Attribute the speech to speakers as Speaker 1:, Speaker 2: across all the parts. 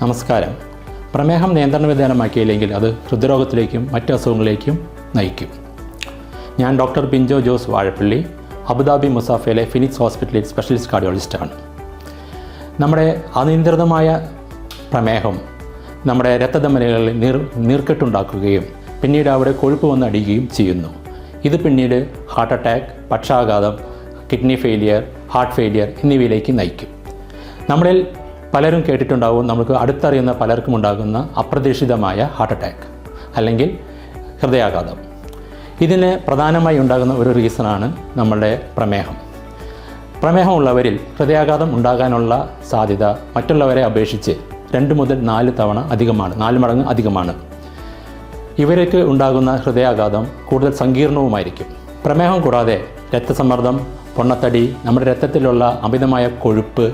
Speaker 1: നമസ്കാരം. പ്രമേഹം നിയന്ത്രണ വിധേയമാക്കിയില്ലെങ്കിൽ അത് ഹൃദ്രോഗത്തിലേക്കും മറ്റ് അസുഖങ്ങളിലേക്കും നയിക്കും. ഞാൻ ഡോക്ടർ ബിൻജോ ജോസ് വാഴപ്പള്ളി, അബുദാബി മുസാഫയിലെ ഫിനിക്സ് ഹോസ്പിറ്റലിൽ സ്പെഷ്യലിസ്റ്റ് കാർഡിയോളജിസ്റ്റാണ്. നമ്മുടെ അനിയന്ത്രിതമായ പ്രമേഹം നമ്മുടെ രക്തധമനികളിൽ നീർക്കെട്ടുണ്ടാക്കുകയും പിന്നീട് അവിടെ കൊഴുപ്പ് വന്ന് അടിയുകയും ചെയ്യുന്നു. ഇത് പിന്നീട് ഹാർട്ട് അറ്റാക്ക്, പക്ഷാഘാതം, കിഡ്നി ഫെയിലിയർ, ഹാർട്ട് ഫെയിലിയർ എന്നിവയിലേക്ക് നയിക്കും. നമ്മളിൽ പലരും കേട്ടിട്ടുണ്ടാവും, നമുക്ക് അടുത്തറിയുന്ന പലർക്കും ഉണ്ടാകുന്ന അപ്രതീക്ഷിതമായ ഹാർട്ട് അറ്റാക്ക് അല്ലെങ്കിൽ ഹൃദയാഘാതം. ഇതിന് പ്രധാനമായി ഉണ്ടാകുന്ന ഒരു റീസണാണ് നമ്മളുടെ പ്രമേഹം. പ്രമേഹമുള്ളവരിൽ ഹൃദയാഘാതം ഉണ്ടാകാനുള്ള സാധ്യത മറ്റുള്ളവരെ അപേക്ഷിച്ച് 2 മുതൽ 4 തവണ അധികമാണ്, 4 മടങ്ങ് അധികമാണ്. ഇവർക്ക് ഉണ്ടാകുന്ന ഹൃദയാഘാതം കൂടുതൽ സങ്കീർണവുമായിരിക്കും. പ്രമേഹം കൂടാതെ രക്തസമ്മർദ്ദം, പൊണ്ണത്തടി, നമ്മുടെ രക്തത്തിലുള്ള അമിതമായ കൊഴുപ്പ്,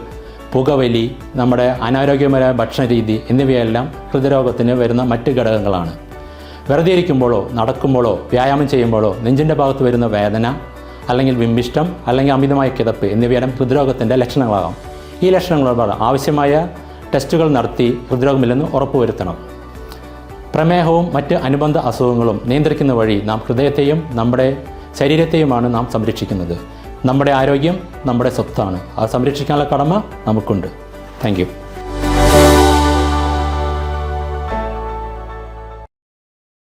Speaker 1: പുകവലി, നമ്മുടെ അനാരോഗ്യപരമായ ഭക്ഷണരീതി എന്നിവയെല്ലാം ഹൃദയരോഗത്തിന് വരുന്ന മറ്റ് ഘടകങ്ങളാണ്. വെറുതെ ഇരിക്കുമ്പോഴോ നടക്കുമ്പോഴോ വ്യായാമം ചെയ്യുമ്പോഴോ നെഞ്ചിൻ്റെ ഭാഗത്ത് വരുന്ന വേദന അല്ലെങ്കിൽ വിമ്പിഷ്ടം അല്ലെങ്കിൽ അമിതമായ കിതപ്പ് എന്നിവയെല്ലാം ഹൃദ്രോഗത്തിൻ്റെ ലക്ഷണങ്ങളാകാം. ഈ ലക്ഷണങ്ങളോട് ആവശ്യമായ ടെസ്റ്റുകൾ നടത്തി ഹൃദ്രോഗമില്ലെന്ന് ഉറപ്പുവരുത്തണം. പ്രമേഹവും മറ്റ് അനുബന്ധ അസുഖങ്ങളും നിയന്ത്രിക്കുന്ന വഴി നാം ഹൃദയത്തെയും നമ്മുടെ ശരീരത്തെയുമാണ് നാം സംരക്ഷിക്കുന്നത്. നമ്മുടെ ആരോഗ്യം നമ്മുടെ സ്വത്താണ്. അത് സംരക്ഷിക്കാനുള്ള കടമ നമുക്കുണ്ട്. Thank you.